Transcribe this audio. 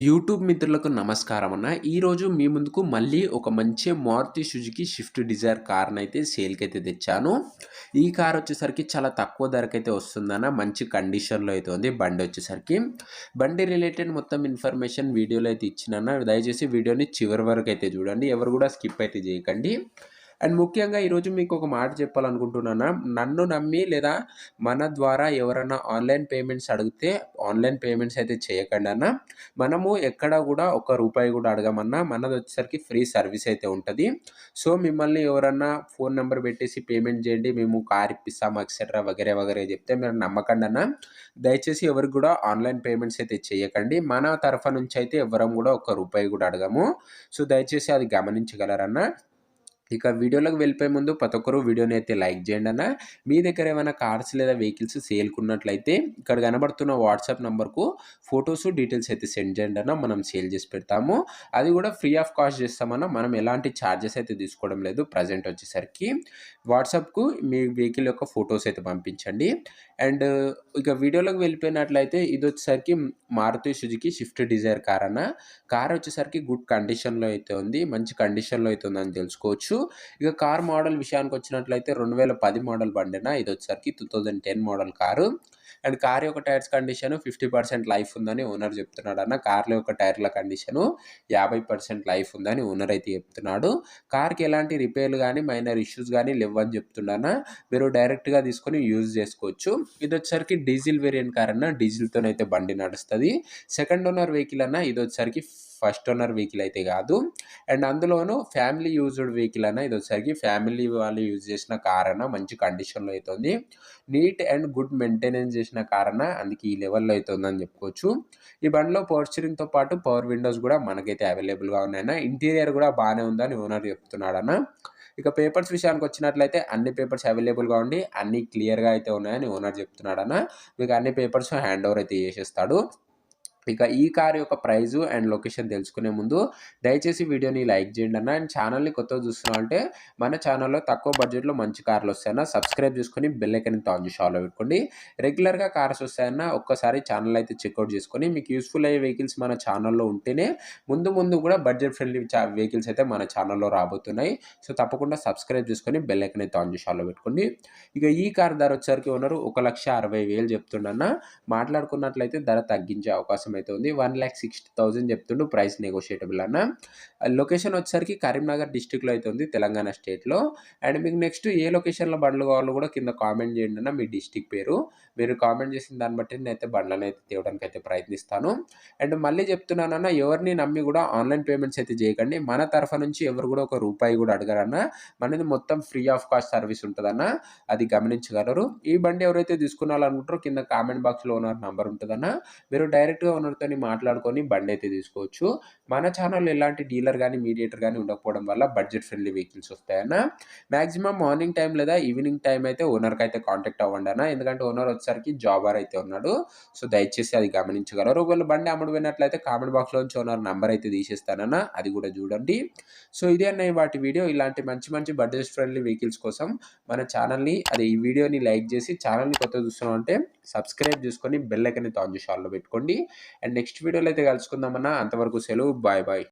YouTube మిత్రులకు నమస్కారం అన్న. ఈరోజు మీ ముందుకు మళ్ళీ ఒక మంచి మారుతి సుజుకి స్విఫ్ట్ డిజైర్ కార్‌నైతే సేల్‌కైతే తెచ్చాను. ఈ కార్ వచ్చేసరికి చాలా తక్కువ ధరకైతే వస్తుందన్న. మంచి కండిషన్‌లో అయితే ఉంది బండొచ్చేసరికి. బండి రిలేటెడ్ మొత్తం ఇన్ఫర్మేషన్ వీడియోలో అయితే ఇచ్చినన్న. దయచేసి వీడియోని చివరి వరకైతే చూడండి. ఎవరు కూడా స్కిప్ అయితే చేయకండి. అండ్ ముఖ్యంగా ఈరోజు మీకు ఒక మాట చెప్పాలనుకుంటున్నాను. నన్ను నమ్మి లేదా మన ద్వారా ఎవరైనా ఆన్‌లైన్ పేమెంట్స్ అడిగితే ఆన్‌లైన్ పేమెంట్స్ అయితే చేయకండి అన్న. మనము ఎక్కడ గూడా ఒక్క రూపాయి గూడా అడగమన్నా. మనదొచ్చేసరికి ఫ్రీ సర్వీస్ అయితే ఉంటది. సో, మిమ్మల్ని ఎవరన్నా ఫోను నంబర్ పెట్టేసి పేమెంట్ చేయండి. మేము కార్ ఇప్పిస్తాము ఎక్సెట్రా వగైరా వగైరా చెప్తే మీరు నమ్మకండన్నా. దయచేసి ఎవరికి గూడా ఆన్‌లైన్ పేమెంట్స్ అయితే చేయకండి. మన తరఫు నుంచి అయితే ఎవ్వరం గూడా ఒక్క రూపాయి గూడా అడగము. సో, దయచేసి అది గమనించగలరన్న. ఇక వీడియోలోకి వెళ్ళిపోయే ముందు ప్రతి ఒక్కరు వీడియోని అయితే లైక్ చేయండి అన్న. మీ దగ్గర ఏమైనా కార్స్ లేదా వెహికల్స్ సేల్‌కున్నట్లయితే ఇక్కడ కనబడుతున్న వాట్సాప్ నంబర్‌కు ఫోటోస్, డీటెయిల్స్ అయితే సెండ్ చేయండి అన్న. మనం సేల్ చేసి పెడతాము. అది కూడా ఫ్రీ ఆఫ్ కాస్ట్ చేస్తామన్న. మనం ఎలాంటి చార్జెస్ అయితే తీసుకోవడం లేదు ప్రెజెంట్ వచ్చేసరికి. వాట్సాప్‌కు మీ వెహికల్ యొక్క ఫోటోస్ అయితే పంపించండి. అండ్ ఇక వీడియోలోకి వెళ్ళిపోయినట్లయితే ఇదొచ్చేసరికి Maruti Suzuki Swift Dzire car అన్న. కార్ వచ్చేసరికి గుడ్ కండిషన్‌లో అయితే ఉంది. మంచి కండిషన్‌లో అయితే ఉందని తెలుసుకోవచ్చు. ఇక కార్ మోడల్ విషయానికొచ్చినట్లయితే 2010 మోడల్ బండేనా ఇదొచ్చేసరికి 2010 మోడల్ కారు. అండ్ కార్ యొక్క టైర్స్ కండిషన్ 50% లైఫ్ ఉందని ఓనర్ చెప్తున్నాడన్న. కార్‌లో యొక్క టైర్ల కండిషను 50% లైఫ్ ఉందని ఓనర్ అయితే చెప్తున్నాడు. కార్‌కి ఎలాంటి రిపేర్లు గాని, మైనర్ ఇష్యూస్ గాని లెవ్వని చెప్తుండన్న. మీరు డైరెక్ట్‌గా తీసుకొని యూజ్ చేసుకోవచ్చు. ఇదొచ్చేసరికి డీజిల్ వేరియంట్ కార్ అన్న. డీజిల్‌తోనైతే బండి నడుస్తది. సెకండ్ ఓనర్ వెహికల్ అన్న. ఇదొచ్చేసరికి ఫస్ట్ ఓనర్ వెహికల్ అయితే కాదు. అండ్ అందులోనూ ఫ్యామిలీ యూజ్డ్ వెహికల్ అన్న. ఇదొచ్చేసరికి ఫ్యామిలీ వాళ్ళు యూజ్ చేసిన కార్ అన్న. మంచి కండిషన్‌లో అయితే ఉంది. నీట్ అండ్ గుడ్ మెయింటెనెన్స్ చేసిన కార్ అన్న. అందుకే ఈ లెవెల్‌లో అయితే ఉందని చెప్పుకోవచ్చు. ఈ బండిలో పవర్ స్టీరింగ్‌తో పాటు పవర్ విండోస్ కూడా మనకైతే అవైలబుల్‌గా ఉన్నాయన్న. ఇంటీరియర్ కూడా బానే ఉందని ఓనర్ చెప్తున్నాడన్న. ఇక పేపర్స్ విషయానికొచ్చినట్లయితే అన్ని పేపర్స్ అవైలబుల్‌గా ఉండి అన్నీ క్లియర్‌గా అయితే ఉన్నాయని ఓనర్ చెప్తున్నాడన్న. మీకు అన్ని పేపర్స్ హ్యాండ్ ఓవర్ అయితే చేసేస్తాడు. ఇక ఈ కార్ యొక్క ప్రైజు అండ్ లొకేషన్ తెలుసుకునే ముందు దయచేసి వీడియోని లైక్ చేయండి అన్న. అండ్ ఛానల్‌ని కొత్తగా చూస్తున్నామంటే మన ఛానల్‌లో తక్కువ బడ్జెట్‌లో మంచి కార్లు వస్తాయన్న. సబ్స్క్రైబ్ చేసుకొని బెల్ ఐకాన్‌ని ఆన్ చేసి ఆల్‌లో పెట్టుకోండి. రెగ్యులర్‌గా కార్స్ వస్తాయన్న. ఒక్కసారి ఛానల్ అయితే చెక్‌ఔట్ చేసుకొని మీకు యూజ్‌ఫుల్ అయ్యే వెహికల్స్ మన ఛానల్‌లో ఉంటేనే ముందు ముందు కూడా బడ్జెట్ ఫ్రెండ్లీ వెహికల్స్ అయితే మన ఛానల్‌లో రాబోతున్నాయి. సో, తప్పకుండా సబ్స్క్రైబ్ చేసుకొని బెల్ ఐకాన్ అయితే ఆన్ చేసి ఆల్‌లో పెట్టుకోండి. ఇక ఈ కార్ ధర వచ్చేసరికి ఓనరు 1,60,000 చెప్తుండన్న. మాట్లాడుకున్నట్లయితే ధర తగ్గించే అవకాశం అయితే ఉంది. 1,60,000 చెప్తుండు. ప్రైస్ నెగోషియేటబుల్ అన్న. లొకేషన్ వచ్చేసరికి కరీంనగర్ డిస్ట్రిక్ట్‌లో అయితే ఉంది. తెలంగాణ స్టేట్‌లో. అండ్ మీకు నెక్స్ట్ ఏ లొకేషన్‌లో బండ్లు కావాలో కూడా కింద కామెంట్ చేయండి అన్న. మీ డిస్ట్రిక్ట్ పేరు. మీరు కామెంట్ చేసిన దాన్ని బట్టి నేనైతే బండ్లనైతే తేవడానికైతే ప్రయత్నిస్తాను. అండ్ మళ్ళీ చెప్తున్నానన్న, ఎవరిని నమ్మి కూడా ఆన్‌లైన్ పేమెంట్స్ అయితే చేయకండి. మన తరఫు నుంచి ఎవరు కూడా ఒక రూపాయి కూడా అడగరన్న. మనది మొత్తం ఫ్రీ ఆఫ్ కాస్ట్ సర్వీస్ ఉంటదన్న. అది గమనించగలరు. ఈ బండి ఎవరైతే తీసుకోవాలనుకుంటారో కింద కామెంట్ బాక్స్‌లో ఓనర్ నంబర్ ఉంటదన్న. మీరు డైరెక్ట్‌గా ఓనర్‌తోని మాట్లాడుకొని బండైతే తీసుకోవచ్చు. మన ఛానెల్‌లో ఎలాంటి డీలర్ గాని, మీడియేటర్ గాని ఉండకపోవడం వల్ల బడ్జెట్ ఫ్రెండ్లీ వెహికల్స్ వస్తాయన్న. మాక్సిమం మార్నింగ్ టైమ్ లేదా ఈవినింగ్ టైమ్ అయితే ఓనర్‌కైతే కాంటాక్ట్ అవ్వండి అన్న. ఎందుకంటే ఓనర్ వచ్చేసరికి జాబర్ అయితే ఉన్నాడు. సో, దయచేసి అది గమనించగలరు. ఒకవేళ బండి అమ్ముడుపోయినట్లయితే కామెంట్ బాక్స్‌లో నుంచి ఓనర్ నంబర్ అయితే తీసేస్తానన్న. అది కూడా చూడండి. సో, ఇదే అన్న వాటి వీడియో. ఇలాంటి మంచి మంచి బడ్జెట్ ఫ్రెండ్లీ వెహికల్స్ కోసం మన ఛానల్‌ని ఈ వీడియోని లైక్ చేసి ఛానల్‌ని కొత్తగా చూస్తున్నామంటే సబ్స్క్రైబ్ చేసుకొని బెల్ ఐకాన్‌ని ఆన్ చేసి ఆల్‌లో పెట్టుకోండి. అండ్ నెక్స్ట్ వీడియోలో అయితే కలుసుకుందామన్నా. అంతవరకు సెలవు. Bye bye.